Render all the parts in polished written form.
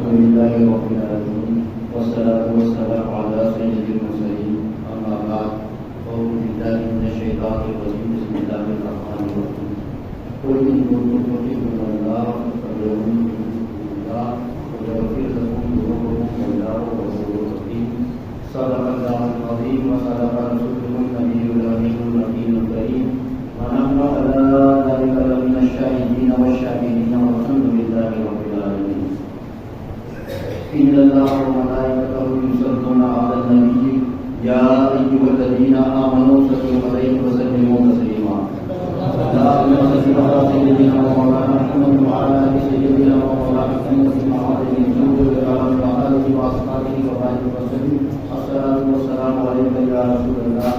الحمد لله رب العالمين والصلاة والسلام على سيد المرسلين أما بعد أعوذ بالله من الشيطان الرجيم بسم الله الرحمن الرحيم قل إن كنتم تحبون الله فاتبعوني يحببكم الله ويغفر لكم ذنوبكم والله غفور رحيم صدق الله العظيم وصدق رسوله النبي الأمين النبي الكريم ونحن على ذلك لمن الشاهدين والشاكرين والحمد لله رب العالمين إن الله وملائكته يصلون على النبي يا أيها الذين آمنوا صلوا عليه وسلموا تسليما اللهم صل على سيدنا ومولانا محمد وعلى آل سيدنا ومولانا محمد وعلى آله وأصحابه وبارك وسلم الصلاة والسلام عليك يا رسول الله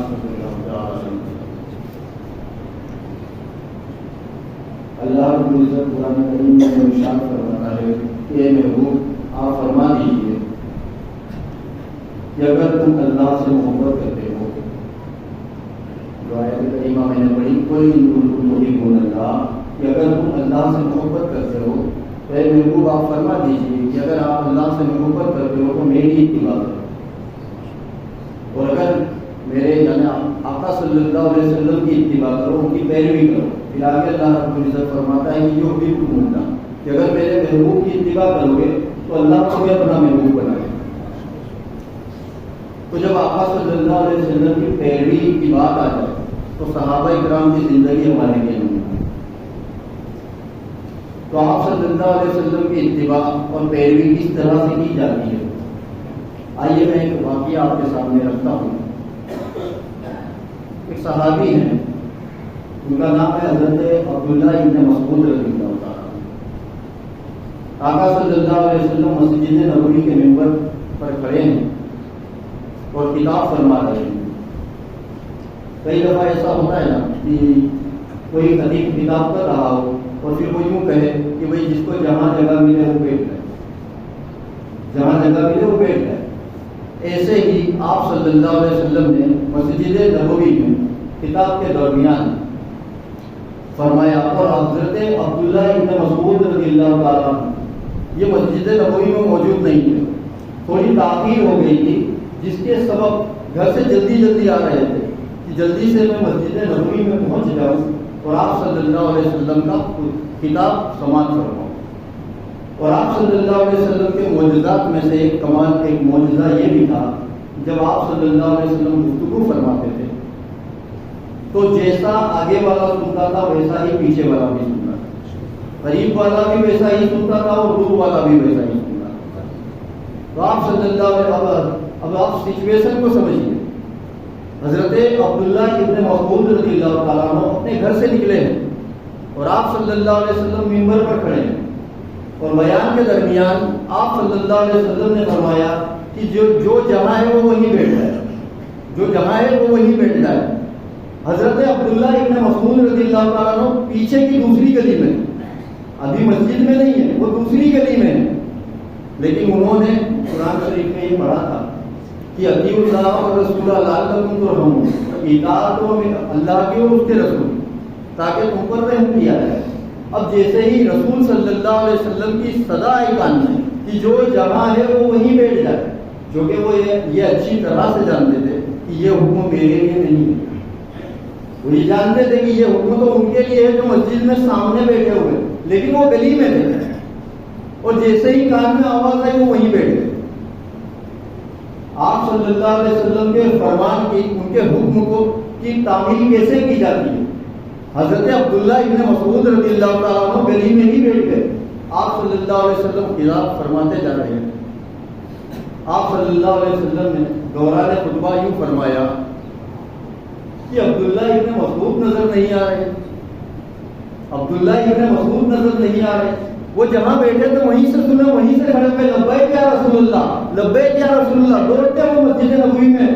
اللہ رب العزت قرآن کریم میں ارشاد فرماتا ہے کہ اے محبوب آپ فرما دیجیے کہ اگر تم اللہ سے محبت کرتے ہو، جو آیت کریمہ میں نے پڑھی کوئی تحبون اللہ، کہ اگر تم اللہ سے محبت کرتے ہو تو اے محبوب آپ فرما دیجیے کہ اگر آپ اللہ سے محبت کرتے ہو تو میری اتباع کرو، اور اگر میرے یعنی آقا صلی اللہ علیہ وسلم کی اتباع کرو، ان کی پیروی کرو، پھر آگے اللہ رب العزت فرماتا ہے کہ یہ بھی ڈھونڈنا کہ اگر میرے محبوب کی اتباع کرو گے تو اللہ کو بھی اپنا محبوب بنائے۔ تو جب آقا صلی اللہ علیہ وسلم کی پیروی کی بات آ جائے تو صحابہ اکرام کی زندگی ہمارے لیے نہیں، تو آپ صلی اللہ علیہ وسلم کی اتباع اور پیروی کس طرح سے کی جاتی ہے، آئیے میں ایک واقعہ آپ کے سامنے رکھتا ہوں۔ ایک صحابی ہیں، ان کا نام ہے حضرت عبداللہ ابن مسعود رضی اللہ تعالیٰ۔ آقا صلی اللہ علیہ وسلم مسجد نبوی کے ممبر پر کھڑے ہیں اور خطاب فرما رہے ہیں۔ کئی دفعہ ایسا ہوتا ہے نا کہ کوئی خطیب خطاب کر رہا ہو اور پھر وہ یوں کہے کہ بھائی جس کو جہاں جگہ ملے وہ بیٹھ جائے، جہاں جگہ ملے وہ بیٹھ جائے۔ ایسے ہی آپ صلی اللہ علیہ وسلم نے مسجد نبوی میں خطاب کے درمیان فرمایا، اور حضرت عبداللہ ابن مسعود رضی اللہ تعالیٰ یہ مسجد نبوی میں موجود نہیں تھے، تھوڑی تاخیر ہو گئی تھی جس کے سبب گھر سے جلدی آ رہے تھے کہ جلدی سے میں مسجد نبوی میں پہنچ جاؤں اور آپ صلی اللہ علیہ وسلم کا خطاب سماعت کرواؤں۔ اور آپ صلی اللہ علیہ وسلم کے معجزات میں سے ایک کمال ایک معجزہ یہ بھی تھا، جب آپ صلی اللہ علیہ وسلم گفتگو فرماتے تھے تو جیسا آگے والا سنتا تھا ویسا ہی پیچھے والا بھی سنتا تھا، قریب والا بھی ویسا ہی سنتا تھا اور دور والا بھی ویسا ہی سنتا تھا۔ تو آپ صلی اللہ علیہ وسلم اب آپ سچویشن کو سمجھیے، حضرت عبداللہ ابن مسعود رضی اللہ تعالیٰ عنہ اپنے گھر سے نکلے ہیں اور آپ صلی اللہ علیہ وسلم ممبر پر کھڑے ہیں، اور بیان کے درمیان آپ صلی اللہ علیہ وسلم نے فرمایا کہ جو جہاں ہے وہ وہیں بیٹھ جائے، جو جہاں ہے وہ وہیں بیٹھ جائے۔ حضرت عبداللہ ابن مسعود رضی اللہ تعالیٰ عنہ پیچھے کی دوسری گلی میں، ابھی مسجد میں نہیں ہے، وہ دوسری گلی میں ہے، لیکن انہوں نے قرآن شریف میں یہ پڑھا تھا کہ اطیعوا اللہ اور رسول لعلکم ترحمون، اطاعت ہو اللہ کی اور اس کے رسول تاکہ تم پر رحم کیا جائے۔ اب جیسے ہی رسول صلی اللہ علیہ وسلم کی صدا آئی کان میں کہ جو جہاں ہے وہ وہیں بیٹھ جائے، جو کہ وہ یہ اچھی طرح سے جانتے تھے کہ یہ حکم میرے لیے نہیں ہے، وہ یہ جانتے تھے کہ یہ حکم تو ان کے لیے ہے جو مسجد میں سامنے بیٹھے ہوئے، لیکن وہ گلی میں تھے، اور جیسے ہی کان میں آواز آئی وہ وہیں بیٹھ گئے۔ آپ صلی اللہ علیہ وسلم کے فرمان کی ان کے حکم کو کی تعمیل کیسے کی جاتی ہے؟ حضرت عبداللہ ابن مسعود رضی اللہ تعالیٰ عنہ گلی میں ہی بیٹھ گئے، آپ صلی اللہ علیہ وسلم خطاب فرماتے جا رہے ہیں۔ آپ صلی اللہ علیہ وسلم نے دوران خطبہ یوں فرمایا کہ عبداللہ ابن مسعود نظر نہیں آ رہے، عبداللہ ابن مسعود نظر نہیں آ رہے، وہ جہاں بیٹھے تھے وہیں سے سنا، وہیں سے کھڑے ہوئے لبیک یا رسول اللہ، لبیک یا رسول اللہ، دوڑتے وہ مسجد نبوی میں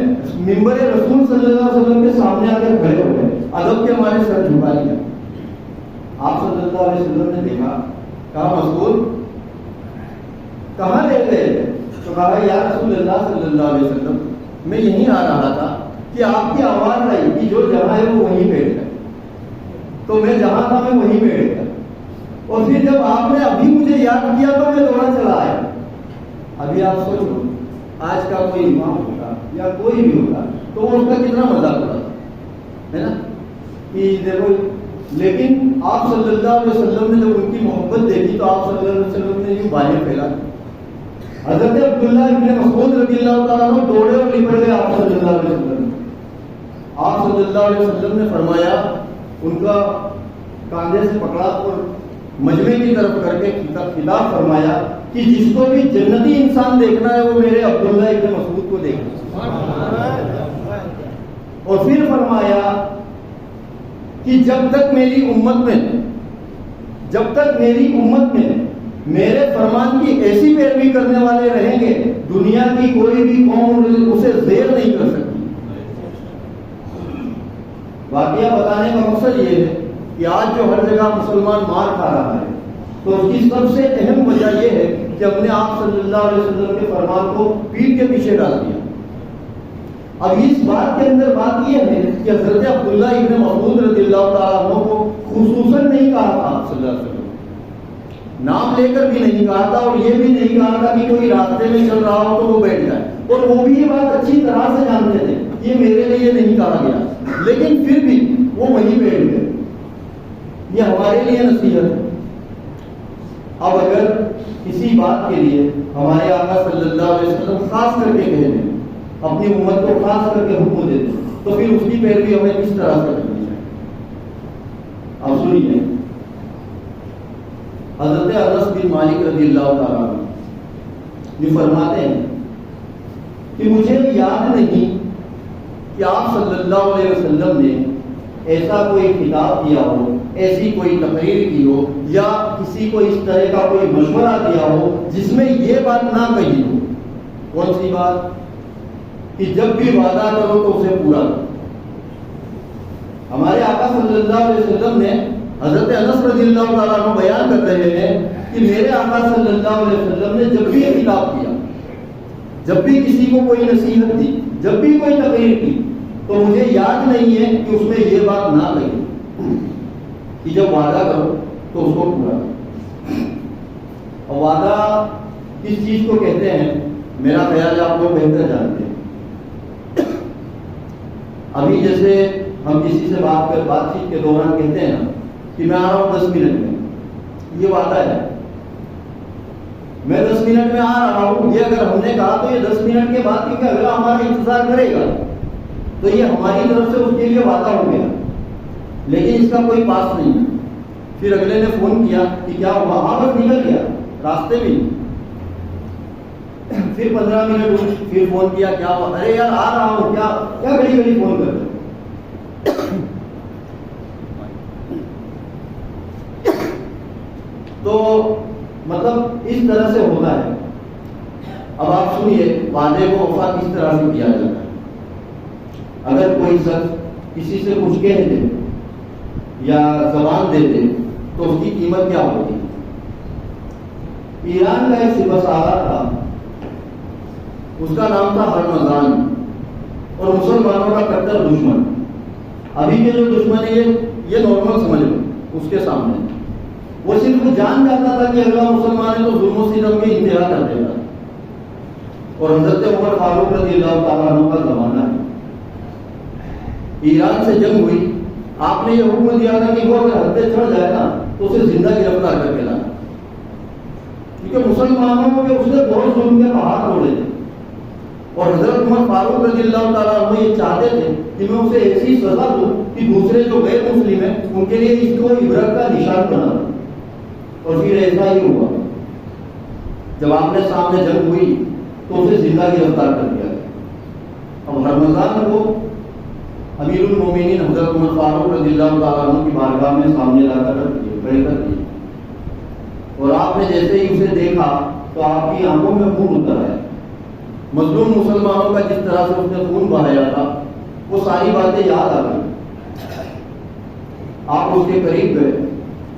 ممبر رسول صلی اللہ علیہ وسلم کے سامنے آ کر کھڑے ہو گئے، ادب کے ہمارے سر جھکا لیا۔ آپ صلی اللہ علیہ وسلم نے دیکھا، کہا مسعود کہاں لے گئے؟ تو کہا یا رسول اللہ صلی اللہ علیہ وسلم میں یہیں آ رہا تھا کہ آپ کی آواز آئی کہ جو جہاں ہے وہ وہیں بیٹھ گئے، تو میں جہاں تھا میں وہیں بیٹھ گیا، اور پھر جب آپ نے ابھی مجھے یاد کیا تو میں دوڑا چلا آیا۔ آپ سوچو آج کا کوئی امام ہوتا یا کوئی بھی ہوتا تو وہ اس کا کتنا مذاق اڑاتا ہے نا کہ دیکھو. لیکن آپ صلی اللہ علیہ وسلم نے جب ان کی محبت دیکھی تو آپ صلی اللہ علیہ وسلم نے یوں باہیں پھیلا. حضرت عبداللہ ابن مسعود رضی اللہ تعالیٰ عنہ دوڑے اور لپٹ گئے آپ صلی اللہ علیہ وسلم. آپ صلی اللہ علیہ وسلم نے فرمایا, ان کا کاندھے سے پکڑا اور مجمع کی طرف کر کے خطاب فرمایا کہ جس کو بھی جنتی انسان دیکھنا ہے وہ میرے عبداللہ ابن مسعود کو دیکھنا. اور پھر فرمایا کہ جب تک میری امت میں میرے فرمان کی ایسی پیروی کرنے والے رہیں گے, دنیا کی کوئی بھی قوم اسے زیر نہیں کر سکتی. واقعہ بتانے کا مقصد یہ ہے کہ آج جو ہر جگہ مسلمان مار کھا رہا ہے تو اس کی سب سے اہم وجہ یہ ہے کہ ہم نے آپ صلی اللہ علیہ وسلم کے فرمان کو پیٹھ کے پیچھے ڈال دیا. اب اس بات کے اندر بات یہ ہے کہ حضرت عبداللہ ابن مسعود رضی اللہ تعالیٰ عنہ کو خصوصاً نہیں کہا تھا صلی اللہ علیہ وسلم, نام لے کر بھی نہیں کہا تھا, اور یہ بھی نہیں کہا تھا کہ کوئی راستے میں چل رہا ہو تو وہ بیٹھ جائے. اور وہ بھی یہ بات اچھی طرح سے جانتے تھے, یہ میرے لیے نہیں کہا گیا, لیکن پھر بھی وہ وہیں بیٹھ گئے. یہ ہمارے لیے نصیحت ہے. اب اگر کسی بات کے لیے ہمارے آقا صلی اللہ علیہ وسلم خاص کر کے کہہ دیں, اپنی امت کو خاص کر کے حکم دیتے, تو پھر اس کی پیروی ہمیں کس طرح سے کرنی ہے. اب سنیے, حضرت انس بن مالک رضی اللہ تعالیٰ عنہ یہ فرماتے ہیں کہ مجھے یاد نہیں کہ آپ صلی اللہ علیہ وسلم نے ایسا کوئی خطاب کیا ہو, ایسی کوئی تقریر کی ہو, یا کسی کو اس طرح کا کوئی مشورہ دیا ہو جس میں یہ بات نہ کہی ہو. کون سی بات؟ کہ جب بھی وعدہ کرو تو اسے پورا کرو. ہمارے آقا صلی اللہ علیہ وسلم نے, حضرت انس رضی اللہ تعالیٰ عنہ بیان کر رہے ہیں کہ میرے آقا صلی اللہ علیہ وسلم نے جب بھی یہ خطاب کیا, جب بھی کسی کو کوئی نصیحت دی, جب بھی کوئی تقریر کی, تو مجھے یاد نہیں ہے کہ اس میں یہ بات نہ کہی کہ جب وعدہ کرو تو اس کو پورا کرو. اور وعدہ کس چیز کو کہتے ہیں میرا خیال ہے آپ لوگ بہتر جانتے ہیں. ابھی جیسے ہم کسی سے بات چیت کے دوران کہتے ہیں نا کہ میں آ رہا ہوں 10 منٹ میں, یہ وعدہ ہے, میں 10 منٹ میں آ رہا ہوں. یہ اگر ہم نے کہا تو یہ 10 منٹ کے بعد کیونکہ اگلا ہمارا انتظار کرے گا تو یہ ہماری طرف سے اس کے لیے وعدہ ہو گیا, لیکن اس کا کوئی پاس نہیں. پھر اگلے نے فون کیا کہ کیا ہوا, ہاں بس نکل گیا راستے میں. پھر 15 منٹ پھر فون کیا, کیا ہوا, ارے یار آ رہا ہوں, کیا گھڑی گھڑی فون کر. تو مطلب اس طرح سے ہوتا ہے. اب آپ سنیے وعدے کو وفا کس طرح سے کیا جاتا ہے. اگر کوئی شخص کسی سے کچھ کہہ دے یا زبان دے دے تو اس کی قیمت کیا ہوتی ہے. ایران کا ایک سپہ سالار تھا, اس کا نام تھا ہرمزان, اور مسلمانوں کا کٹر دشمن. ابھی کے جو دشمن ہے یہ نارمل سمجھ لو اس کے سامنے. وہ صرف جان جاتا تھا کہ اگلا مسلمان ہے تو ظلم و ستم کی انتہا کر دے گا. اور حضرت عمر فاروق رضی اللہ تعالیٰ عنہ کا زمانہ ہے. ایران سے جنگ ہوئی, آپ نے یہ حکم دیا تھا کہ وہ اگر حد پہ چڑھ جائے نا تو اسے زندہ گرفتار کر کے لانا, کیونکہ مسلمانوں کے اس نے بہت ظلم کے پہاڑ توڑے تھے. اور حضرت عمر فاروق رضی اللہ تعالیٰ عنہ یہ چاہتے تھے کہ میں اسے ایسی سزا دوں کہ دوسرے جو غیر مسلم ہیں ان کے لیے اس کو عبرت کا نشان بنا دوں. اور پھر ایسا ہی ہوا. جب آپ نے سامنے جنگ ہوئی تو اسے زندہ گرفتار کر دیا گیا. اب رمضان کو امیر المومنین حضرت عمر فاروق رضی اللہ تعالیٰ عنہ کی بارگاہ میں سامنے لا کر رکھ دیے, کھڑے کر دیے. اور آپ نے جیسے ہی اسے دیکھا تو آپ کی آنکھوں میں خون اتر آیا. مظلوم مسلمانوں کا جس طرح سے اس نے خون بہایا تھا وہ ساری باتیں یاد آ گئی. آپ اس کے قریب گئے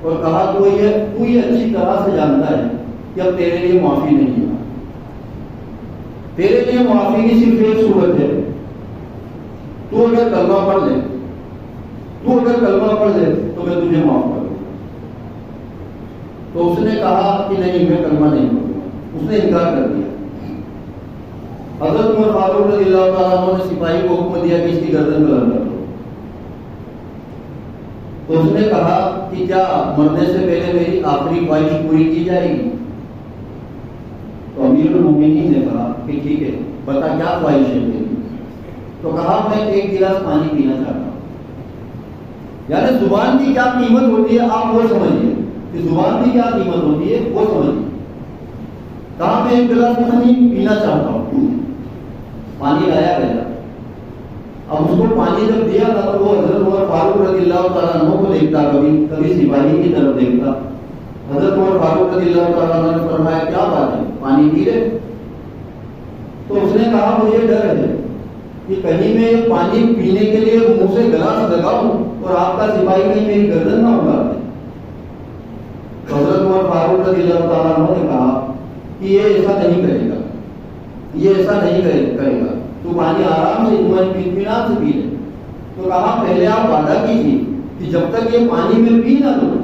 اور کہا تو یہ اچھی طرح سے جانتا ہے کہ اب تیرے لیے معافی نہیں ہے. تیرے لیے معافی کی صرف ایک صورت ہے, تو اگر کلمہ پڑھ لے تو میں تجھے معاف کر دوں. تو اس نے کہا کہ نہیں, میں کلمہ نہیں پڑھوں گا. اس نے انکار کر دیا. حضرت عمر فاروق رضی اللہ تعالیٰ عنہ نے سپاہی کو حکم دیا کہ اس کی گردن قلم کر دو. تو اس نے کہا کہ کیا مرنے سے پہلے میری آخری خواہش پوری کی جائے گی؟ تو امیر المومنین نے کہا کہ ٹھیک ہے، بتا کیا خواہش ہے میری؟ تو کہا میں ایک گلاس پانی پینا چاہتا ہوں. یعنی زبان کی کیا قیمت ہوتی ہے آپ وہ سمجھیے، کہ زبان کی کیا قیمت ہوتی ہے وہ سمجھیے. کہا میں ایک گلاس پانی پینا چاہتا ہوں. پانی لایا گیا. اب اس کو پانی جب دیا تھا تو وہ حضرت عمر فاروق رضی اللہ تعالیٰ عنہ کو دیکھتا، کبھی سپاہی کی طرف دیکھتا. حضرت عمر فاروق رضی اللہ تعالیٰ عنہ نے فرمایا کیا بات ہے، پانی پی لے؟ تو اس نے کہا مجھے ڈر ہے کہ کہیں میں یہ پانی پینے کے لیے منہ سے گلاس لگاؤں اور آپ کا سپاہی کہیں میری گردن نہ اڑا دے. حضرت عمر فاروق رضی اللہ تعالیٰ عنہ نے کہا کہ یہ ایسا نہیں کرے گا، یہ ایسا نہیں کرے گا، تو پانی آرام سے اطمینان سے پی لے. تو کہا پہلے آپ وعدہ کیجیے کہ جب تک یہ پانی میں پی نہ لوں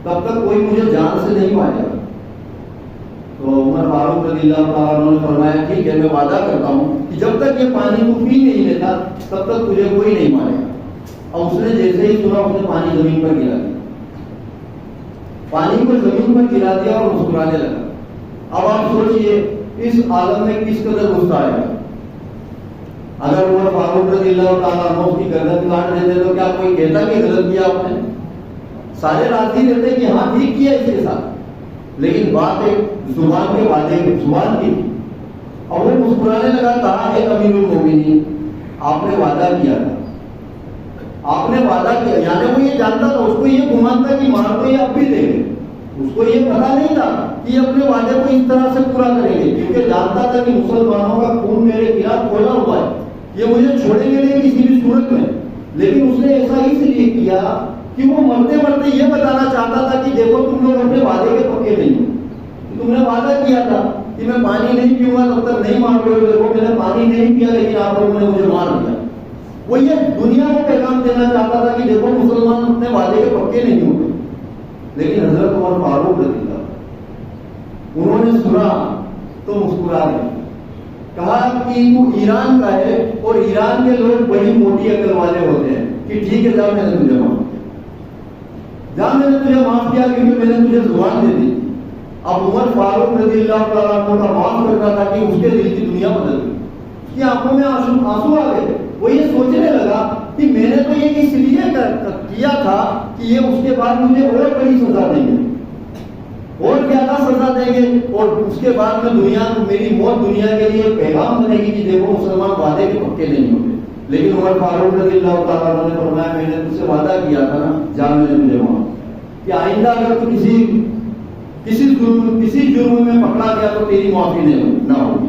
تب تک کوئی مجھے جان سے نہیں مارے گا. تو عمر فاروق رضی اللہ تعالیٰ عنہ نے فرمایا ٹھیک ہے، میں وعدہ کرتا ہوں کہ جب تک یہ پانی تو پی نہیں لیتا تب تک تجھے کوئی نہیں مارے گا. اور اس نے جیسے ہی سنا اس نے پانی زمین پر گرا دیا، پانی کو زمین پر گرا دیا اور مسکرانے لگا. اب آپ سوچئے اس عالم میں کس قدر غصہ آئے گا. اگر عمر فاروق رضی اللہ تعالیٰ عنہ کی گردن کاٹ دیتے تو کیا کوئی کہتا کہ غلط کیا آپ نے؟ سارے راضی رہتے کہ ہاں ٹھیک کیا اس کے ساتھ. لیکن بات ایک زبان کے وعدے زبان کی تھی. اور وہ مسکرانے لگا. کہا ہے امیر المومنین آپ نے وعدہ کیا تھا، آپ نے وعدہ کیا. یعنی وہ یہ جانتا تھا، اس کو یہ گمان تھا کہ مار تو یہ اب بھی دیں گے. اس کو یہ پتا نہیں تھا کہ یہ اپنے وعدے کو اس طرح سے پورا کریں گے، کیونکہ جانتا تھا کہ مسلمانوں کا خون میرے خلاف کھولا ہوا ہے، یہ مجھے چھوڑیں گے نہیں کسی بھی صورت میں. لیکن اس نے ایسا اس لیے کیا کہ وہ مرتے مرتے یہ بتانا چاہتا تھا کہ دیکھو تم لوگ اپنے وعدے کے پکے نہیں ہو. تم نے وعدہ کیا تھا کہ میں پانی نہیں پیوں گا تب تک نہیں مار رہے ہو، دیکھو میں نے پانی نہیں پیا لیکن آپ لوگوں نے مجھے مار دیا. وہ یہ دنیا کو پیغام دینا چاہتا تھا کہ دیکھو مسلمان اپنے وعدے کے پکے نہیں ہوتے. لیکن حضرت عمر فاروق رضی اللہ انہوں نے سنا تو مسکرا گئے. کہا کہ تو ایران کا ہے اور ایران کے لوگ بڑی موٹی عقل والے ہوتے ہیں کہ ٹھیک ہے جا میں نے تجھے معاف کیا، جا میں نے تجھے معاف کیا کیونکہ میں نے تجھے زبان دے دی. اب عمر فاروق رضی اللہ تعالیٰ عنہ کا معاف کرنا تھا کہ اس کے دل کی دنیا بدل گئی، اس کی آنکھوں میں آنسو آ گئے. وہ یہ سوچنے لگا کہ میں نے تو یہ اس لیے کیا تھا کہ یہ اس کے بعد مجھے اور بڑی سزا دیں گے، اور زیادہ سزا دیں گے، اور اس کے بعد میں دنیا میری موت دنیا کے لیے پیغام بنے گی کہ دیکھو مسلمان وعدے کے پکے نہیں ہوتے. لیکن عمر فاروق رضی اللہ تعالیٰ عنہ نے فرمایا میں نے تجھ سے وعدہ کیا تھا نا، جا میں نے تجھے معاف کہ آئندہ اگر تو کسی جرم میں پکڑا گیا تو تیری معافی نہ ہوگی.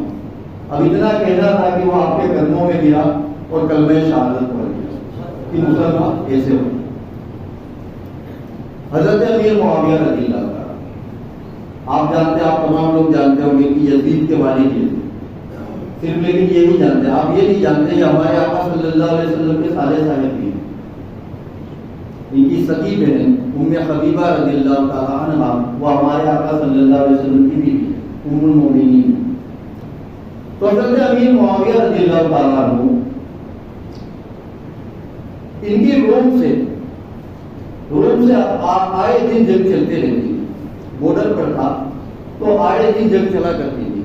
اب اتنا کہنا تھا کہ وہ آپ کے قدموں میں گرا اور کلمہ شہادت پڑھ گیا کہ مسلمان ایسے ہو. حضرت امیر معاویہ رضی اللہ تعالیٰ آپ جانتے ہیں، آپ تمام لوگ جانتے ہوں گے کہ یزید کے والد یہ تھے. صرف لیکن یہ نہیں جانتے، آپ یہ نہیں جانتے کہ ہمارے آقا صلی اللہ علیہ وسلم کے سارے صاحب بھی ہیں. ان کی سگی بہن ام حبیبہ رضی اللہ تعالیٰ عنہ وہ ہمارے آقا صلی اللہ علیہ وسلم کی بیوی ام المومنین. تو حضرت امیر معاویہ رضی اللہ تعالیٰ عنہ ان کی روم سے آئے دن جنگ چلتے رہتی تھی. بارڈر پر تھا تو آئے دن جنگ چلا کرتی تھی.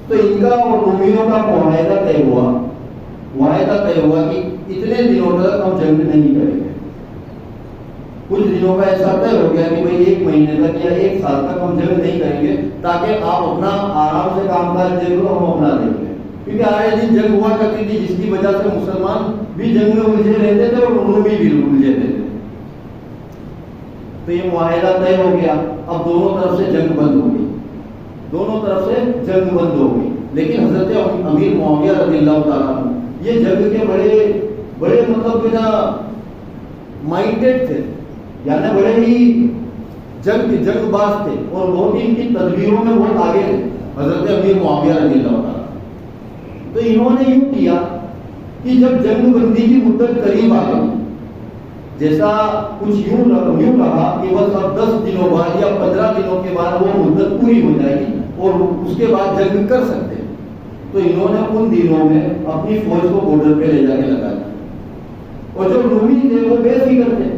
تو ان کا اور رومیوں کا معاہدہ طے ہوا کہ اتنے دنوں تک ہم جنگ نہیں کریں گے. کچھ دنوں کا ایسا طے ہو گیا کہ بھائی 1 مہینے تک یا 1 سال تک ہم جنگ نہیں کریں گے تاکہ آپ اپنا آرام سے کام کاج دیکھ لو، ہم اپنا دیکھ لیں. کیونکہ آئے دن جنگ ہوا کرتی تھی جس کی وجہ سے مسلمان بھی جنگ میں الجھے رہتے تھے اور رومی بھی الجھے رہتے تھے. تو یہ معاہدہ طے ہو گیا. اب دونوں طرف سے جنگ بند ہو گئی. لیکن حضرت امیر معاویہ رضی اللہ تعالیٰ عنہ یہ جنگ کے بڑے مطلب مائنڈیڈ تھے، یعنی بڑے ہی جنگ باز تھے اور بہت ہی ان کی تدبیروں میں بہت آگے تھے حضرت امیر معاویہ رضی اللہ تعالیٰ. تو انہوں نے یوں کیا کہ جب جنگ بندی کی مدت قریب آ گئی، جیسا کچھ یوں رہا کہ بس اب 10 دنوں بعد یا 15 دنوں کے بعد وہ مدت پوری ہو جائے گی اور اس کے بعد جنگ کر سکتے ہیں. تو انہوں نے ان دنوں میں اپنی فوج کو بارڈر پہ لے جا کے لگا دیا. اور جو رومی تھے وہ بے فکر تھے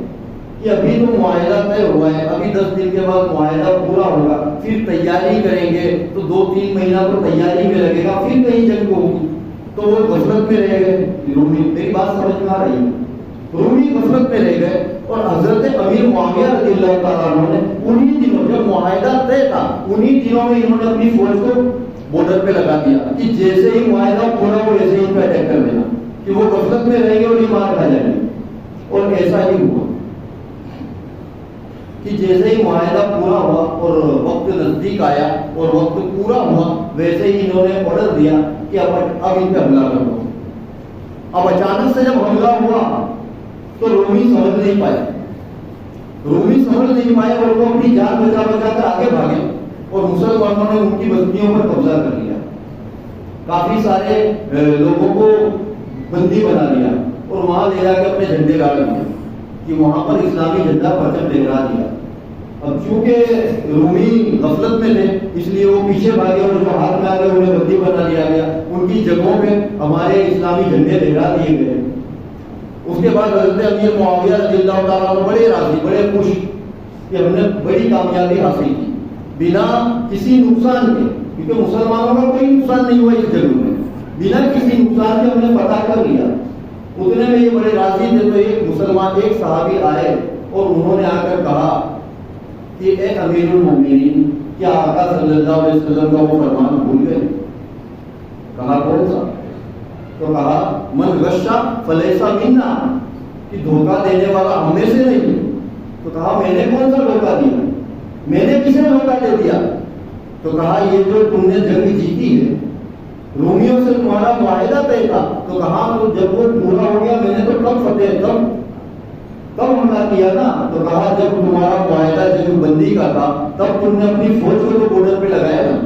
کہ ابھی تو معاہدہ طے ہوا ہے, ابھی 10 دن کے بعد معاہدہ پورا ہوگا, پھر تیاری کریں گے تو 2-3 مہینہ تو تیاری میں لگے گا, پھر کہیں جنگ ہوگی. تو وہ غفلت میں رہ گئے رومی. میری بات سمجھ میں آ رہی ہے؟ رومی غفلت میں رہ گئے. اور حضرت امیر معاویہ رضی اللہ تعالیٰ عنہ نے انہی دنوں جب معاہدہ طے تھا انہی دنوں میں انہوں نے اپنی فوج کو بارڈر پہ لگا دیا کہ جیسے ہی معاہدہ پورا ہو ویسے ہی ان پہ اٹیک کر دینا, کہ وہ غفلت میں رہیں گے اور یہ مار کھا جائیں گے. اور ایسا ہی ہوا کہ جیسے ہی معاہدہ پورا ہوا اور وقت نزدیک آیا اور وقت پورا ہوا ویسے ہی انہوں نے آرڈر دیا کہ اب ان پہ حملہ کر دو. اب اچانک سے جب حملہ ہوا تو رومی سمجھ نہیں پائے اور وہ اپنی جان بچا کر آگے بھاگے اور مسلمانوں نے ان کی بستیوں پر قبضہ کر لیا. کافی سارے لوگوں کو بندی بنا لیا اور وہاں لے جا کے اپنے جھنڈے گاڑ دیے کہ وہاں پر اسلامی جھنڈا پرچم لہرا دیا. اب چونکہ رومی غفلت میں تھے اس لیے وہ پیچھے بھاگے اور جو ہاتھ میں آ گئے انہیں بندی بنا لیا گیا. ان کی جگہوں پہ ہمارے اسلامی جھنڈے لہرا دیے گئے. اس کے بعد حضرت امیر معاویہ رضی اللہ تعالیٰ عنہ بڑے راضی, بڑے خوش کہ ہم نے بڑی کامیابی حاصل کی بنا کسی نقصان کے, کیونکہ مسلمانوں کا کوئی نقصان نہیں ہوا اس جنگ میں, بنا کسی نقصان کے ہم نے فتح کر لیا. اتنے میں یہ بڑے راضی تھے تو ایک صحابی آئے اور انہوں نے آ کر کہا کہ اے امیر المومنین, کیا آقا صلی اللہ علیہ وسلم کا وہ فرمان بھول گئے؟ کہا کون سا؟ تو کہا من غشا فلیسا منا, کہ دھوکہ دینے والا ہم میں سے نہیں. تو کہا میں نے کون سا دھوکہ دیا, میں نے کسے دھوکہ دے دیا؟ تو کہا یہ جو تم نے جنگ جیتی ہے رومیوں سے تمہارا معاہدہ طے تھا. تو کہا تو جب وہ پورا ہو گیا میں نے تو کب فتح تب حملہ کیا نا. تو کہا جب تمہارا معاہدہ جنگ بندی کا تھا تب تم نے اپنی فوج کو تو بارڈر پہ لگایا نا.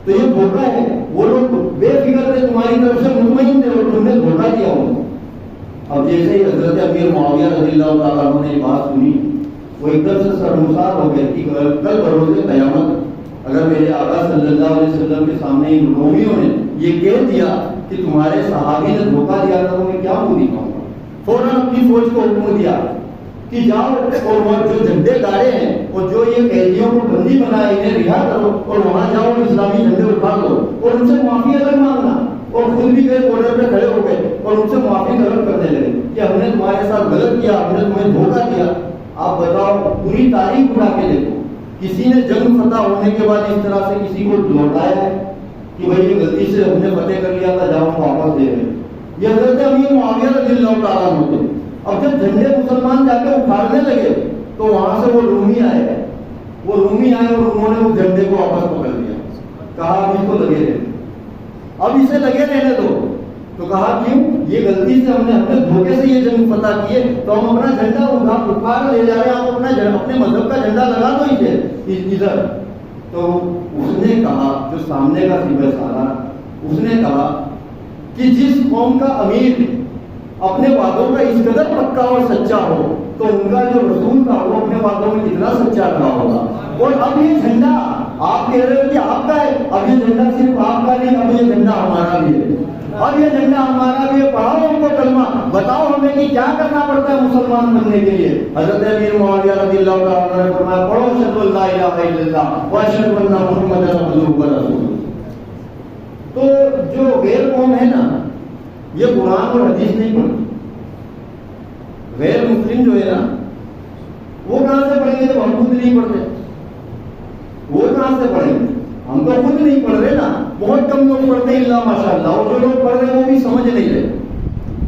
تو یہ دھوکہ ہے. وہ لوگ بے فکر تھے, تمہاری طرف سے مطمئن تھے اور تم نے دھوکہ دیا ان کو. اب جیسے ہی حضرت امیر معاویہ رضی اللہ تعالیٰ عنہ نے یہ بات سنی وہ ایک دم سے شرمسار ہو گئے کہ کل بروز قیامت اگر میرے آقا صلی اللہ علیہ وسلم کے سامنے ان رومیوں نے یہ کہہ دیا کہ تمہارے صحابی نے دھوکہ دیا تھا تو میں کیا منہ دکھاؤں گا. فوراً اپنی فوج کو حکم دیا کہ جاؤ اور وہ جو جھنڈے گاڑے ہیں اور جو یہ قیدیوں کو بندی بنائے انہیں رہا کرو اور وہاں جاؤ اسلامی جھنڈے اٹھا دو اور ان سے معافی اگر مانگنا. اور خود بھی گئے بارڈر پہ کھڑے ہو گئے اور ان سے معافی طلب کرنے لگے کہ ہم نے تمہارے ساتھ غلط کیا, ہم نے تمہیں دھوکہ دیا. آپ بتاؤ, پوری تاریخ اٹھا کے دیکھو کسی نے جنگ فتح ہونے کے بعد اس طرح سے کسی کو لوٹایا ہے کہ بھائی یہ غلطی سے ہم نے فتح کر لیا تھا, جاؤ واپس دے رہے. یہ حضرت امیر معاویہ رضی اللہ تعالیٰ عنہ تھے. اب جب جھنڈے مسلمان جا کے اکھاڑنے لگے تو وہاں سے وہ رومی آئے اور انہوں نے اس جھنڈے کو واپس پکڑ لیا. کہا اب اس کو لگے رہے, اب اسے لگے رہنے دو. تو کہا کیوں, یہ غلطی سے ہم نے دھوکے سے یہ جنگ فتح کیے تو ہم اپنا جھنڈا اٹھا کر لے جا رہے ہیں, آپ اپنے مذہب کا جھنڈا لگا دو ادھر. تو اس نے کہا, جو سامنے کا سپہ سالار, اس نے کہا کہ جس قوم کا امیر اپنے وعدوں کا اس قدر پکا اور سچا ہو تو ان کا جو رسول تھا وہ اپنے وعدوں میں کتنا سچا رہا ہوگا. اور اب یہ جھنڈا آپ کہہ رہے ہو کہ آپ کا ہے, اب یہ جھنڈا صرف آپ کا نہیں, اب یہ جھنڈا ہمارا بھی ہے. اب یہ جھنڈا ہمارا بھی ہے. پڑھاؤ ہم کو کلمہ, بتاؤ ہمیں کہ کیا کرنا پڑتا ہے مسلمان بننے کے لیے. حضرت امیر معاویہ رضی اللہ تعالیٰ عنہ نے فرمایا پڑھو اشہد ان لا الہ الا اللہ واشہد ان محمد عبدہ ورسولہ. تو جو غیر قوم ہے نا یہ قرآن اور حدیث نہیں پڑھتی. غیر مسلم جو ہے نا وہ کہاں سے پڑھیں گے جب ہم خود نہیں پڑھتے؟ وہ کہاں سے پڑھیں گے؟ ہم تو خود نہیں پڑھ رہے نا. بہت کم لوگ پڑھتے ہیں اللہ ماشاء اللہ, اور جو لوگ پڑھ رہے ہیں وہ بھی سمجھ نہیں رہے.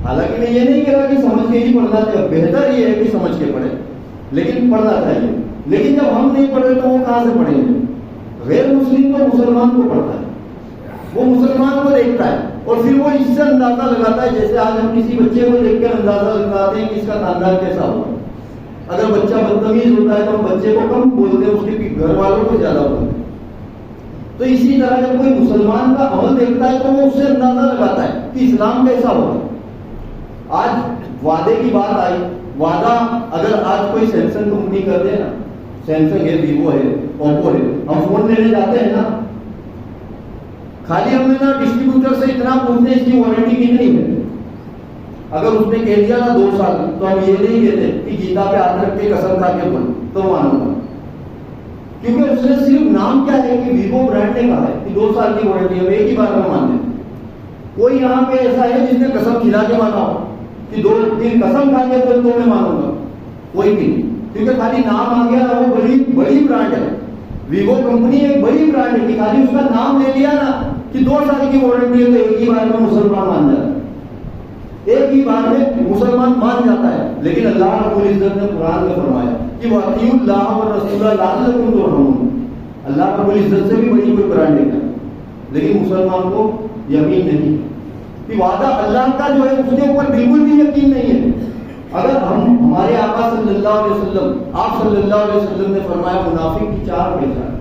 حالانکہ میں یہ نہیں کہہ رہا کہ سمجھ کے ہی پڑھنا چاہیے, بہتر یہ ہے کہ سمجھ کے پڑھیں, لیکن پڑھنا چاہیے. لیکن جب ہم نہیں پڑھ رہے تو وہ کہاں سے پڑھیں گے؟ غیر مسلم تو مسلمان کو پڑھتا ہے, وہ مسلمان کو دیکھتا ہے اور پھر وہ اس سے اندازہ لگاتا ہے. جیسے آج ہم کسی بچے کو دیکھ کر اندازہ لگاتے ہیں کہ اس کا خاندان کیسا ہوگا. اگر بچہ بدتمیز ہوتا ہے تو ہم بچے کو کم بولتے ہیں, اس کے گھر والوں کو زیادہ بولتے ہیں. تو اسی طرح جب کوئی مسلمان کا عمل دیکھتا ہے تو وہ اس سے اندازہ لگاتا ہے کہ اسلام کیسا ہوگا. آج وعدے کی بات آئی, وعدہ اگر آج کوئی سیمسنگ کمپنی کر دے نا, سیمسنگ ہے, ویوو ہے, اوپو ہے, ہم فون لینے جاتے ہیں نا, خالی ہمیں نا ڈسٹریبیوٹر سے اتنا پوچھتے اس کی وارنٹی کتنی ہے. اگر اس نے کہہ دیا نا 2 سال تو ہم یہ نہیں کہتے کہ گیتا پہ ہاتھ رکھ کے قسم کھا کے بول تو مانوں گا, کیونکہ اس نے صرف نام کیا ہے کہ ویوو برانڈ نے کہا ہے کہ 2 سال کی وارنٹی ہے, ایک ہی بار میں مان لیں. کوئی یہاں پہ ایسا ہے جس نے قسم کھلا کے مانا ہو کہ 2-3 قسم کھا کے بول تو میں مانوں گا؟ کوئی بھی نہیں, کیونکہ خالی نام آ گیا نا, وہ بڑی برانڈ ہے. ویوو کمپنی ایک بڑی برانڈ ہے کہ خالی اس کا نام لے لیا نا کہ 2 سال کی وارنٹی ہے تو ایک ہی بار میں مسلمان مان جاتا ہے, ایک ہی بار میں مسلمان مان جاتا ہے. لیکن اللہ رب العزت نے قرآن میں فرمایا کہ وَأَطِیعُوا اللَّهَ وَالرَّسُولَ لَعَلَّکُمْ تُرْحَمُونَ. اللہ رب العزت سے بھی بڑی کوئی برانڈ ہے, لیکن مسلمان کو یقین نہیں کہ وعدہ اللہ کا جو ہے اس کے اوپر بالکل بھی یقین نہیں ہے. اگر ہمارے آقا صلی اللہ علیہ وسلم, آپ صلی اللہ علیہ وسلم نے فرمایا منافق کی 4 پہچان.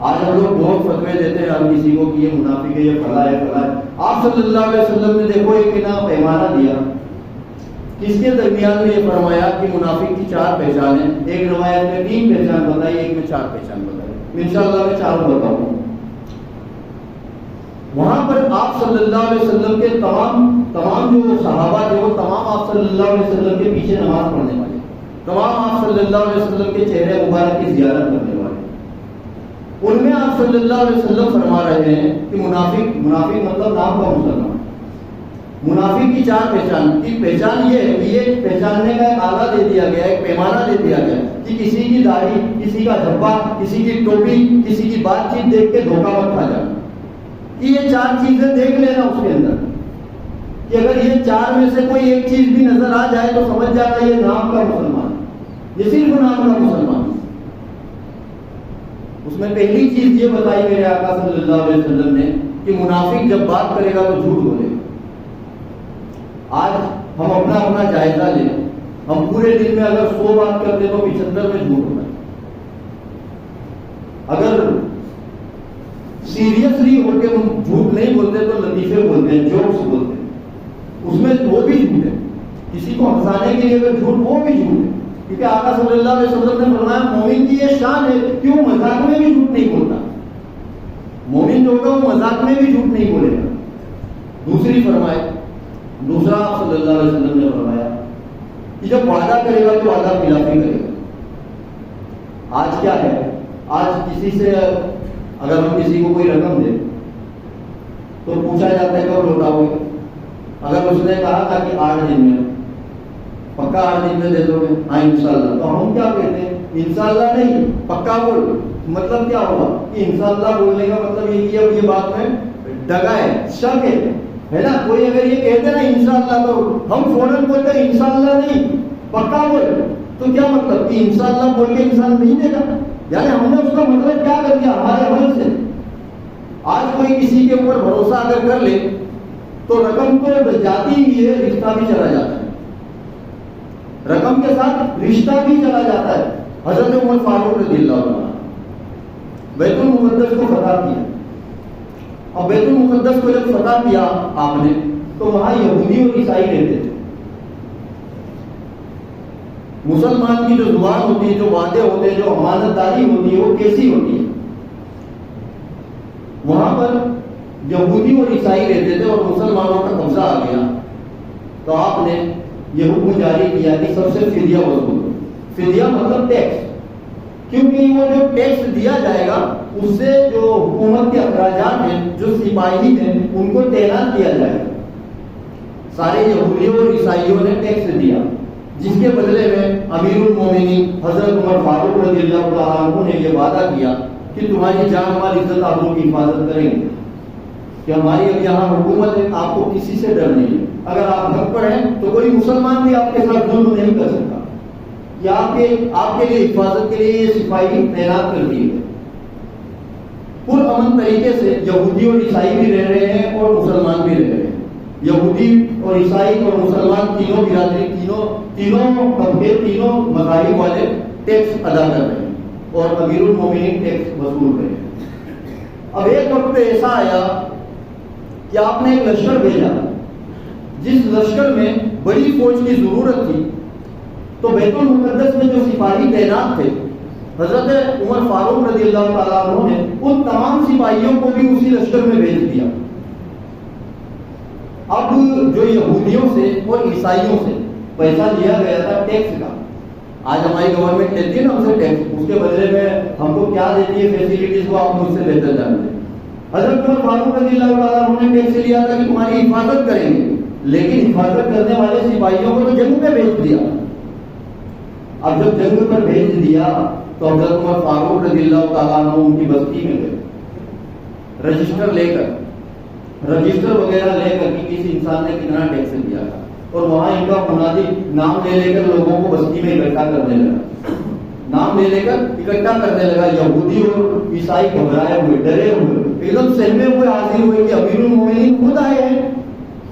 آج ہم لوگ بہت فتوے دیتے ہیں ہر کسی کو کہ یہ منافق ہے, یہ فلاں ہے فلاں ہے. آپ صلی اللہ علیہ وسلم نے دیکھو ایک پیمانہ دیا, کس کے درمیان میں یہ فرمایا کہ منافق کی 4 پہچانیں. ایک روایت میں 3 پہچان بتائی, ایک میں 4 پہچان بتائی. انشاءاللہ میں 4 بتاؤں. وہاں پر آپ صلی اللہ علیہ وسلم کے تمام جو صحابہ تھے وہ تمام آپ صلی اللہ علیہ وسلم کے پیچھے نماز پڑھنے والے, تمام آپ صلی اللہ علیہ وسلم کے چہرے مبارک کی زیارت کرنے والے. ان میں آپ صلی اللہ علیہ وسلم فرما رہے ہیں کہ منافق مطلب نام کا مسلمان. منافق کی 4 پہچان کی پہچان یہ ہے کہ یہ پہچاننے کا ایک آلہ دے دیا گیا, ایک پیمانہ دے دیا گیا کہ کسی کی داڑھی, کسی کا جھبا, کسی کی ٹوپی, کسی کی بات چیت دیکھ کے دھوکہ مت کھا جانا. کہ یہ 4 چیزیں دیکھ لینا اس کے اندر کہ اگر یہ 4 میں سے کوئی ایک چیز بھی نظر آ جائے تو سمجھ جانا یہ نام کا مسلمان, یہ صرف نام کا مسلمان. اس میں پہلی چیز یہ بتائی میرے آقا صلی اللہ علیہ وسلم نے کہ منافق جب بات کرے گا تو جھوٹ بولے گا. آج ہم اپنا جائزہ لیں, ہم پورے دن میں اگر 100 بات کرتے تو 75 میں جھوٹ ہوتا ہے. اگر سیریسلی ہو کے جھوٹ نہیں بولتے تو لطیفے بولتے ہیں, جوکس بولتے ہیں, اس میں وہ بھی جھوٹ ہے. کسی کو ہنسانے کے لیے اگر جھوٹ, وہ بھی جھوٹ ہے. کیونکہ آقا صلی اللہ علیہ وسلم نے فرمایا مومن کی یہ شان ہے کہ وہ مذاق میں بھی جھوٹ نہیں بولتا. مومن جو ہوگا وہ مذاق میں بھی جھوٹ نہیں بولے گا. دوسرا آپ صلی اللہ علیہ وسلم نے فرمایا کہ جب وعدہ کرے گا تو وعدہ خلافی کرے گا. آج کیا ہے, آج کسی سے اگر ہم کسی کو کوئی رقم دیں تو پوچھا جاتا ہے کب لوٹاؤ گے. اگر اس نے کہا تھا کہ 8 دن میں, پکا 8 دن میں دے دو گے؟ ہاں انشاءاللہ. تو ہم کیا کہتے ہیں, انشاءاللہ نہیں پکا بول. مطلب کیا ہوا کہ انشاءاللہ بولنے کا مطلب یہ کہ اب یہ بات میں ڈگا ہے, شک ہے نا. کوئی اگر یہ کہتے نا انشاءاللہ تو ہم فوراً بولتے ہیں انشاءاللہ نہیں پکا بول. تو کیا مطلب کہ انشاءاللہ بول کے انسان نہیں دے گا, یعنی ہم نے اس کا مطلب کیا کر دیا ہمارے عمل سے. آج کوئی کسی کے اوپر بھروسہ اگر کر لے تو رقم تو جاتی ہی ہے, رشتہ بھی چلا جاتا ہے, رقم کے ساتھ رشتہ بھی چلا جاتا ہے. حضرت عمر فاروق رضی اللہ عنہ بیت المقدس کو فتح کیا. اب بیت المقدس کو جب فتح کیا آپ نے تو وہاں یہودی اور عیسائی رہتے تھے. مسلمان کی جو زبان ہوتی ہے, جو وعدے ہوتے ہیں, جو امانت داری ہوتی ہے وہ کیسی ہوتی ہے. وہاں پر یہودی اور عیسائی رہتے تھے اور مسلمانوں کا قبضہ آ گیا تو آپ نے یہ حکم جاری کیا کہ سب سے فدیہ وصول. فدیہ مطلب ٹیکس, کیونکہ وہ جو ٹیکس دیا جائے گا اس سے جو حکومت کے اخراجات ہیں, جو سپاہی ہیں, ان کو تعینات کیا جائے گا. سارے یہودیوں اور عیسائیوں نے ٹیکس دیا, جس کے بدلے میں امیر المومنین حضرت عمر فاروق رضی اللہ تعالیٰ عنہ نے یہ وعدہ کیا کہ تمہاری جان مال عزت آبرو کی حفاظت کریں گے, کہ ہماری اب یہاں حکومت ہے, آپ کو کسی سے ڈر نہیں ہے. اگر آپ حق پر ہیں تو کوئی مسلمان بھی آپ کے ساتھ ظلم نہیں کر سکتا. یہ آپ کے لیے حفاظت کے لیے یہ سپاہی تعینات کر دیے گئے. پرامن طریقے سے یہودی اور عیسائی بھی رہ رہے ہیں اور مسلمان بھی رہ رہے ہیں. یہودی اور عیسائی اور مسلمان تینوں برادری, تینوں طبقے, تینوں مذاہب والے ٹیکس ادا کر رہے ہیں اور امیر المومنین ٹیکس وصول رہے ہیں. اب ایک وقت ایسا آیا کہ آپ نے ایک لشکر بھیجا, جس لشکر میں بڑی فوج کی ضرورت تھی. تو بیت المقدس میں جو سپاہی تعینات تھے, حضرت عمر فاروق رضی اللہ تعالیٰ عنہ نے ان تمام سپاہی سپاہیوں کو بھی اسی لشکر میں بھیج دیا. اب جو یہودیوں سے اور عیسائیوں سے پیسہ لیا گیا تھا ٹیکس کا، آج ہماری گورنمنٹ لیتی ہے نا ہم سے ٹیکس، اس کے بدلے میں ہم کو کیا دیتی ہے فیسلٹیز، وہ آپ مجھ سے بہتر جانتے ہیں. حضرت عمر فاروق رضی اللہ تعالیٰ عنہ نے ٹیکس لیا تھا کہ تمہاری حفاظت کریں گے، لیکن حفاظت کرنے والے سپاہیوں کو تو جنگ میں بھیج دیا. اب جب جنگ پر بھیج دیا تو حضرت عمر فاروق رضی اللہ تعالیٰ عنہ ان کی بستی میں گئے، رجسٹر وغیرہ لے کر کہ کسی انسان نے کتنا ٹیکس دیا تھا، اور وہاں ان کا منادی نام لے کر لوگوں کو بستی میں اکٹھا کرنے لگا، نام لے کر اکٹھا کرنے لگا. یہودی اور عیسائی گھبرائے ہوئے، ڈرے ہوئے، ایک دم سہمے ہوئے حاضر ہوئے کہ امیر المومنین خود آئے ہیں،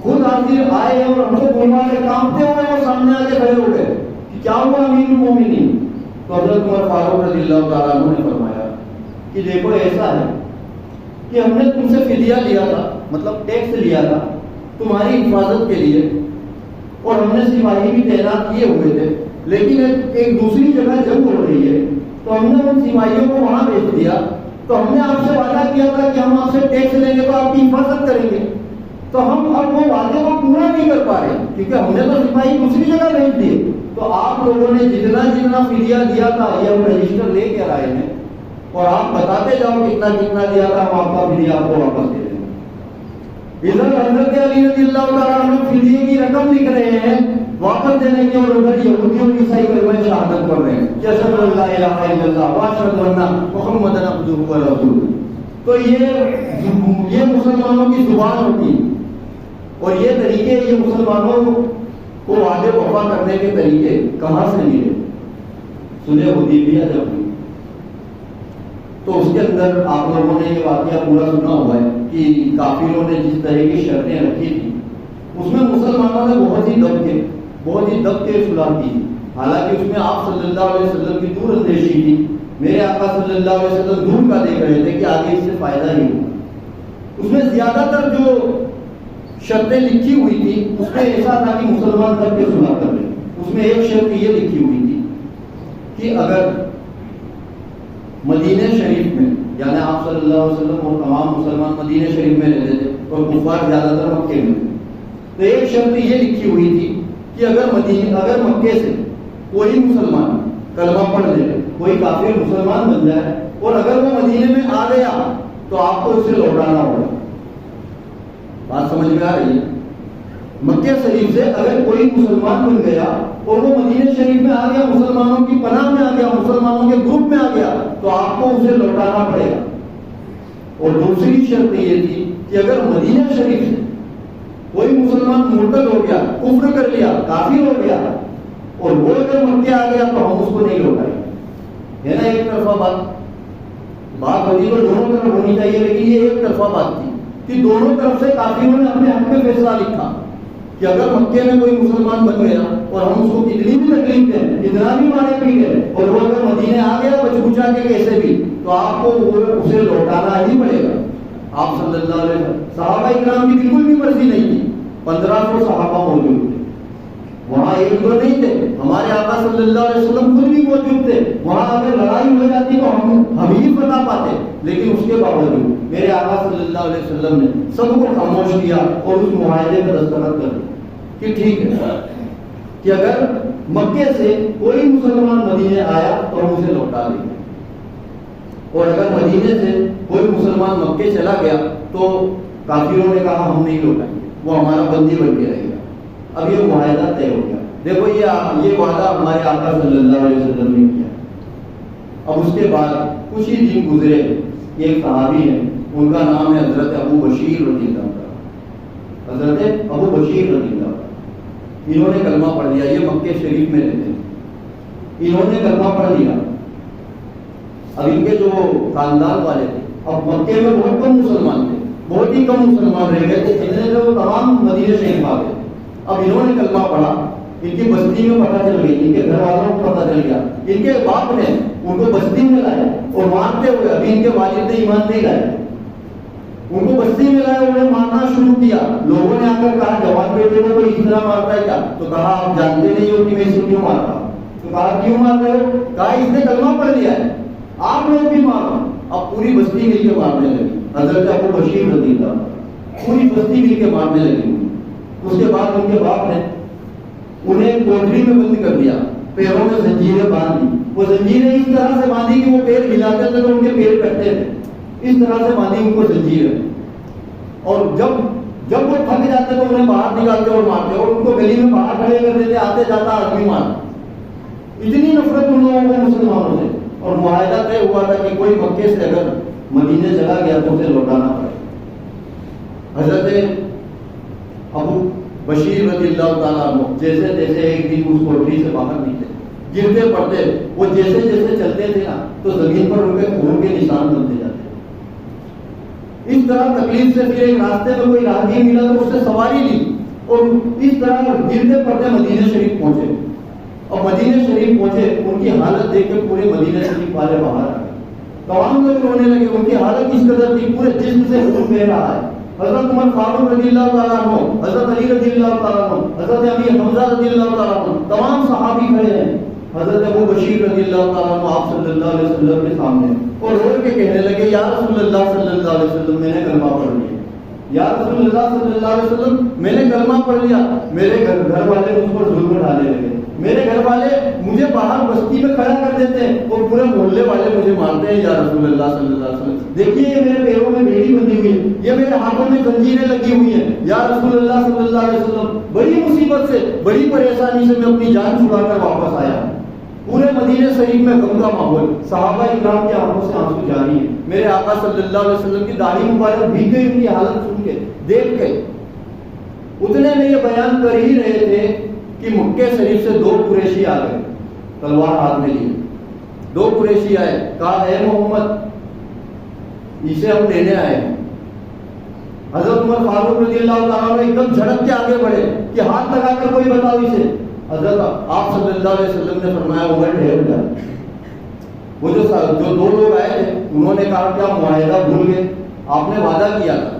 خود حاضر آئے ہیں اور ہم کو بلوا کے کانپتے ہوئے اور سامنے آ کے کھڑے ہو گئے کہ کیا ہوا امیر المومنین. تو حضرت عمر فاروق رضی اللہ تعالیٰ عنہ نے فرمایا کہ دیکھو ایسا ہے کہ ہم نے تم سے فدیہ لیا تھا، مطلب ٹیکس لیا تھا تمہاری حفاظت کے لیے، اور ہم نے سپاہی بھی تعینات کیے ہوئے تھے، لیکن ایک دوسری جگہ جنگ ہو رہی ہے تو ہم نے ان سپاہیوں کو وہاں بھیج دیا. تو ہم نے آپ سے وعدہ کیا تھا کہ ہم آپ سے ٹیکس لیں گے تو آپ کی حفاظت کریں گے، تو ہم اب وہ وعدے کو پورا نہیں کر پا رہے کیونکہ ہم نے تو سپاہی دوسری جگہ بھیج دیے. تو آپ لوگوں نے جتنا فدیہ دیا تھا یہ ہم رجسٹر لے کے آئے ہیں، اور آپ بتاتے جاؤ کتنا دیا تھا، ہم آپ کا فدیہ آپ کو واپس دے دیں گے. ادھر حضرت علی رضی اللہ تعالیٰ عنہ فدیے کی رقم لکھ رہے ہیں واپس دینے کی، اور ادھر یہودی اور عیسائی کلمہ شہادت پڑھ رہے ہیں کہ اشہد ان لا الہ الا اللہ واشہد ان محمدا عبدہ ورسولہ. تو یہ مسلمانوں کی زبان ہوتی ہے، اور یہ طریقے یہ مسلمانوں کو وعدے وفا کرنے کے طریقے کہاں سے ملے؟ صلح حدیبیہ جب ہوئی تو اس کے اندر آپ لوگوں نے یہ واقعہ پورا سنا ہوا ہے کہ کافروں نے جس طرح کی شرطیں رکھی تھی اس میں مسلمانوں نے بہت ہی دب کے صلح کی. حالانکہ اس میں آپ صلی اللہ علیہ وسلم کی دور اندیشی تھی، میرے آقا صلی اللہ علیہ وسلم دور کا دیکھ رہے تھے کہ آگے اس سے فائدہ ہی ہوگا. اس میں زیادہ تر جو شرطیں لکھی ہوئی تھی اس میں ایسا تھا کہ مسلمان دب کے صلح کر رہے. اس میں ایک شرط یہ لکھی ہوئی تھی کہ اگر مدینہ شریف میں، یعنی آپ صلی اللہ علیہ وسلم اور تمام مسلمان مدینہ شریف میں رہتے تھے اور کفار زیادہ تر مکے میں، تو ایک شرط یہ لکھی ہوئی تھی کہ اگر مکے سے کوئی مسلمان کلمہ پڑھ لے، کوئی کافر مسلمان بن جائے اور اگر وہ مدینے میں آ گیا تو آپ کو اسے لوٹانا ہوگا. بات سمجھ میں آ رہی ہے؟ مکہ شریف سے اگر کوئی مسلمان بن گیا اور وہ مدینہ شریف میں آ گیا، مسلمانوں کی پناہ میں آ گیا، مسلمانوں کے گروپ میں آ گیا، تو آپ کو اسے لوٹانا پڑے گا. اور دوسری شرط یہ تھی کہ اگر مدینہ شریف سے کوئی مسلمان مرتد ہو گیا، کفر کر لیا، کافر ہو گیا، اور وہ اگر مکے آ گیا تو ہم اس کو نہیں لوٹائیں گے. ہے نا ایک طرفہ بات ہوتی تو دونوں طرف ہونی چاہیے، لیکن یہ ایک طرفہ بات تھی کہ دونوں طرف سے کافروں نے اپنے حق میں فیصلہ لکھا کہ اگر مکے میں کوئی مسلمان بن گیا اور ہم اس کو کتنی بھی تکلیف دیں، کتنا بھی مارے پیٹے، اور وہ اگر مدینے آ گیا بچ بچا کے کیسے بھی، تو آپ کو اسے لوٹانا ہی پڑے گا. آپ صلی اللہ علیہ وسلم صحابہ اکرام کی بالکل بھی مرضی نہیں تھی. 1500 صحابہ موجود تھے وہاں، ایک دو نہیں تھے. ہمارے آقا صلی اللہ علیہ وسلم خود بھی موجود تھے وہاں. اگر لڑائی ہو جاتی تو ہم ہی بتا پاتے، لیکن اس کے باوجود میرے آقا صلی اللہ علیہ وسلم نے سب کو خاموش کیا اور اس معاہدے پر دستخط کر کہ ٹھیک ہے کہ اگر مکے سے کوئی مسلمان مدینے آیا تو ہم اسے لوٹا دیں گے، اور اگر مدینے سے کوئی مسلمان مکے چلا گیا تو کافروں نے کہا ہم نہیں لوٹائیں گے، وہ ہمارا بندی بن کے رہے گا. اب یہ معاہدہ طے ہو گیا. دیکھو یہ وعدہ ہمارے آقا صلی اللہ علیہ وسلم نے کیا. اب اس کے بعد کچھ ہی دن گزرے، ایک صحابی ہے، ان کا نام ہے حضرت ابو بشیر رضی اللہ عنہ. حضرت ابو بشیر رضی اللہ عنہ، انہوں نے کلمہ پڑھ لیا. یہ مکے شریف میں رہتے ہیں، انہوں نے کلمہ پڑھ لیا. اب ان کے جو خاندان والے تھے، اب مکے میں بہت کم مسلمان تھے، بہت ہی کم مسلمان رہ گئے تھے، جتنے جو تمام مدینہ شریف آ گئے. اب انہوں نے کلمہ پڑھا، ان کی بستی میں پتہ چل گئی، ان کے گھر والوں کو پتہ چل گیا. ان کے باپ نے ان کو بستی میں لائے اور مانتے ہوئے، ابھی ان کے والد نے ایمان نہیں لائے، ان کو بستی میں لائے، انہیں مارنا شروع کیا. لوگوں نے آ کر کہا جوان بیٹے کو کوئی اس طرح مارتا ہے کیا؟ تو کہا آپ جانتے نہیں ہو کہ میں اس کو کیوں مارتا ہوں. تو کہا کیوں مار رہے ہو؟ کہا اس نے کلمہ پڑھ لیا ہے، آپ لوگ بھی مارو. اب پوری بستی مل کے مارنے لگی. حضرت ابو بشیر رضی اللہ عنہ پوری بستی مل کے مارنے لگی. اس کے بعد ان کے باپ نے انہیں کوٹری میں بند کر دیا, پیروں میں زنجیریں باندھ دی. وہ زنجیریں اس طرح سے باندھی کہ وہ پیر ہلاتے تھے تو ان کے پیر کٹتے تھے, اس طرح سے باندھی ان کو زنجیریں. اور جب وہ تھک جاتے تو انہیں باہر نکالتے اور مارتے, اور ان کو گلی میں باہر کھڑے کر دیتے, آتے جاتا آدمی مار. اتنی نفرت ان لوگوں کو مسلمانوں سے. اور معاہدہ طے ہوا تھا کہ کوئی مکے سے اگر مدینے چلا گیا تو اسے لوٹانا پڑے. حضرت ابو بشیر رضی اللہ تعالیٰ عنہ جیسے جیسے ایک دن اس کوٹری سے باہر نکلے, گرتے پڑتے, وہ جیسے جیسے چلتے تھے نا تو زمین پر ان کے خون کے نشان بنتے جاتے. اس طرح تکلیف سے پھر ایک راستے میں کوئی راہگیر ملا تو اس سے سواری لی, اور اس طرح گرتے پڑتے مدینہ شریف پہنچے. اور مدینہ شریف پہنچے, ان کی حالت دیکھ کر پورے مدینہ شریف والے باہر آ گئے. تمام لوگ رونے لگے, ان کی حالت کس قدر تھی, پورے جسم سے خون بہ رہا ہے. حضرت عمر فاروق رضی اللہ تعالیٰ عنہ, حضرت علی رضی اللہ تعالیٰ عنہ, حضرت امیر حمزہ رضی اللہ تعالیٰ عنہ, تمام صحابی کھڑے ہیں. حضرت ابو بشیر رضی اللہ تعالیٰ عنہ آپ صلی اللہ علیہ وسلم کے سامنے, اور رو کے کہنے لگے, یا رسول اللہ صلی اللہ علیہ وسلم میں نے کلمہ پڑھ لیا. یا رسول اللہ صلی اللہ علیہ وسلم میں نے کلمہ پڑھ لیا. میرے گھر والے مجھ پر ظلم ڈالنے لگے, میرے گھر والے مجھے باہر بستی میں کھڑا کر دیتے ہیں, اور پورے محلے والے مجھے مارتے ہیں. یا رسول اللہ صلی اللہ علیہ وسلم دیکھیے, یہ میرے پیروں میں بیڑی بندھی ہوئی ہے, یہ میرے ہاتھوں میں زنجیریں لگی ہوئی ہیں. یا رسول اللہ صلی اللہ علیہ وسلم بڑی مصیبت سے, بڑی پریشانی سے میں اپنی جان چھڑا کر واپس آیا. پورے مدینہ شریف میں غم کا ماحول, صحابہ اکرام کی آنکھوں سے آنسو جاری ہیں. میرے آقا صلی اللہ علیہ وسلم کی داڑھی مبارک بھیگ گئی ان کی حالت سن کے, دیکھ کے. اتنے میں یہ بیان کر ہی رہے تھے کہ مکے شریف سے دو قریشی آ گئے, تلوار ہاتھ میں لیے. دو قریشی آئے, کہا اے محمد اسے ہم لینے آئے ہیں. حضرت عمر فاروق رضی اللہ تعالیٰ عنہ ایک دم جھڑک کے آگے بڑھے کہ ہاتھ لگا کر کوئی بتاؤ اسے. حضرت آپ صلی اللہ علیہ وسلم نے فرمایا عمر ٹھہر جا. وہ جو دو لوگ آئے تھے انہوں نے کہا کیا معاہدہ بھول گئے, آپ نے وعدہ کیا تھا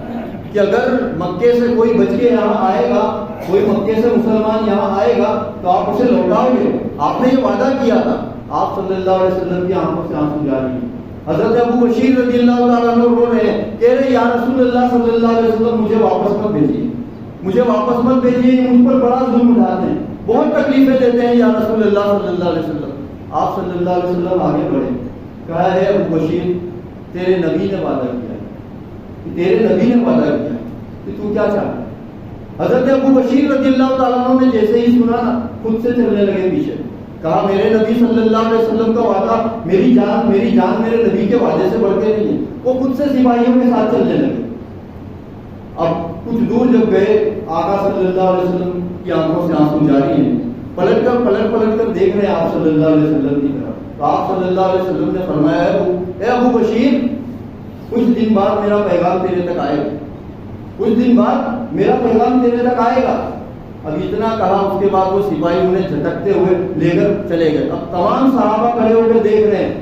کہ اگر مکے سے کوئی بچ کے یہاں آئے گا, کوئی مکے سے مسلمان یہاں آئے گا تو آپ اسے لوٹاؤ گے, آپ نے یہ وعدہ کیا تھا. آپ صلی اللہ علیہ وسلم کی آنکھوں سے آنسو جاری ہیں. حضرت ابو بشیر رضی اللہ تعالیٰ عنہ رو رہے ہیں, کہہ رہے یا رسول اللہ صلی اللہ علیہ وسلم مجھے واپس مت بھیجیے, مجھے واپس مت بھیجیے, مجھ پر بڑا ظلم اٹھاتے ہیں, بہت تکلیفیں دیتے ہیں. یا رسول اللہ صلی اللہ علیہ وسلم. آپ صلی اللہ علیہ وسلم آگے بڑھے, کہا ہے ابو بشیر تیرے نبی نے وعدہ کیا, تیرے نبی نے وعدہ کیا کہ تو کیا چاہتا ہے. حضرت ابو بشیر رضی اللہ تعالیٰ عنہ نے جیسے ہی سنا نا خود سے چلنے لگے پیچھے. کہا میرے نبی صلی اللہ علیہ وسلم کا وعدہ, میری جان میرے نبی کے وعدے سے بڑھ کے نہیں ہے. وہ خود سے سپاہیوں کے ساتھ چلنے لگے. اب کچھ دور جب گئے, آقا صلی اللہ علیہ وسلم کی آنکھوں سے آنسو جاری ہیں, پلٹ کر دیکھ رہے ہیں آپ صلی اللہ علیہ وسلم کی طرف. تو آپ صلی اللہ علیہ وسلم نے فرمایا اے ابو بشیر کچھ دن بعد میرا پیغام تیرے تک آئے گا, کچھ دن بعد میرا پیغام تیرے تک آئے گا. اب اتنا کہا, اس کے بعد وہ سپاہی انہیں جھٹکتے ہوئے لے کر چلے گئے. اب تمام صحابہ کھڑے ہو کے دیکھ رہے ہیں,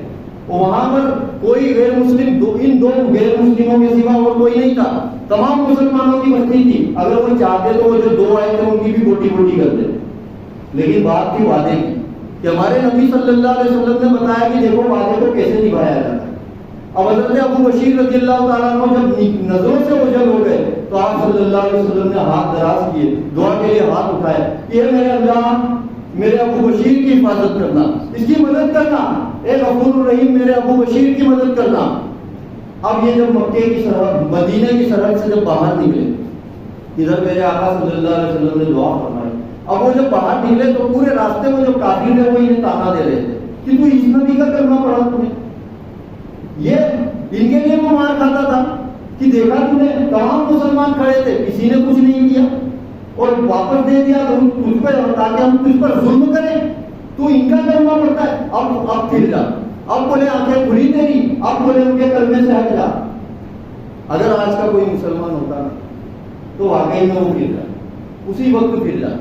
وہاں پر کوئی غیر مسلم, ان دو غیر مسلموں کے سوا اور کوئی نہیں تھا. تمام مسلمانوں کی بستی تھی. اگر وہ چاہتے تو وہ جو دو آئے تھے ان کی بھی بوٹی کرتے, لیکن بات تھی وعدے کی کہ ہمارے نبی صلی اللہ علیہ وسلم نے بتایا کہ دیکھو وعدے کو کیسے نبھایا جاتا ہے. اب حضرت ابو بشیر رضی اللہ تعالیٰ عنہ جب نظروں سے اوجھل ہو گئے تو آپ صلی اللہ علیہ وسلم نے ہاتھ دراز کیے, دعا کے لیے ہاتھ اٹھائے, یہ میرے اللہ میرے ابو بشیر کی حفاظت کرنا, اس کی مدد کرنا, اے غفور الرحیم میرے ابو بشیر کی مدد کرنا. اب یہ جب مکے کی سرحد, مدینے کی سرحد سے جب باہر نکلے, ادھر میرے آقا صلی اللہ علیہ وسلم نے دعا فرمائی. اب وہ جب باہر نکلے تو پورے راستے میں جو کافر تھے وہ انہیں تانا دے رہے تھے کہ تو اس نبی کا کلمہ پڑھا تمہیں. یہ ان کے لیے وہ مار کھاتا تھا کہ دیکھا تم نے تمام مسلمان کھڑے تھے, کسی نے کچھ نہیں کیا اور واپس دے دیا تجھ پہ, تاکہ ہم تجھ پر ظلم کریں, تو ان کا کلمہ پڑھتا ہے. اب پھر جا, اب بولے آنکھیں کھلی تیری, اب بولے ان کے کلمے سے ہٹ جا. اگر آج کا کوئی مسلمان ہوتا نا تو واقعی میں وہ پھر جائے, اسی وقت پھر جائے.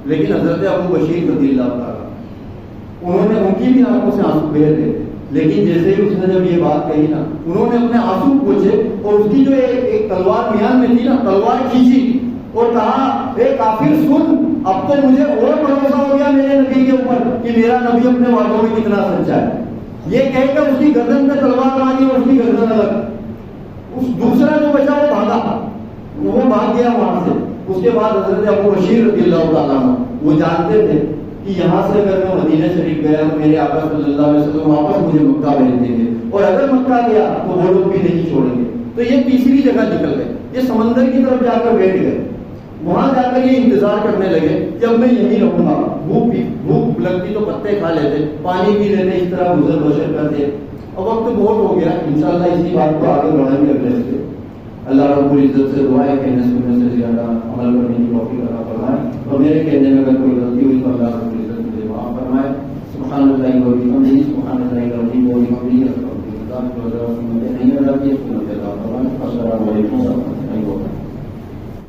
لیکن حضرت ابو بشیر رضی اللہ تعالیٰ انہوں نے ان کی بھی آنکھوں سے آنسو بہہ رہے تھے, لیکن جیسے ہی اس نے جب یہ بات کہی نا انہوں نے اپنے آنسو پوچھے اور اس کی جو ایک تلوار میان میں تھی نا, تلوار کھینچی اور کہا اے کافر سن, اب تو مجھے اور بھروسہ ہو گیا میرے نبی کے اوپر کہ میرا نبی اپنے وعدوں میں کتنا سچا ہے. یہ کہہ کر اس کی گردن پہ تلوار ماری اور اس کی گردن الگ. اس دوسرا جو بچا وہ بھاگا, وہ بھاگ گیا وہاں سے. اس کے بعد حضرت ابو بشیر رضی اللہ تعالیٰ عنہ وہ جانتے تھے کہ یہاں سے اگر میں مدینہ شریف گیا تو میرے آقا صلی اللہ علیہ وسلم واپس مجھے مکہ بھیج دیں گے, اور اگر مکہ گیا تو وہ لوگ بھی نہیں چھوڑیں گے. تو یہ تیسری جگہ نکل گئے, یہ سمندر کی طرف جا کر بیٹھ گئے. وہاں جا کر یہ انتظار کرنے لگے کہ اب میں یہیں رہوں گا. بھوک لگتی تو پتے کھا لیتے, پانی پی لیتے, اس طرح گزر بسر کرتے. اب وقت بہت ہو گیا, انشاءاللہ اسی بات کو آگے بڑھائیں گے اگلے سے. اللہ رب العزت سے دعا ہے کہ کہنے سننے سے زیادہ عمل کرنے کی توفیق عطا فرمائے, اور میرے کہنے میں اگر کوئی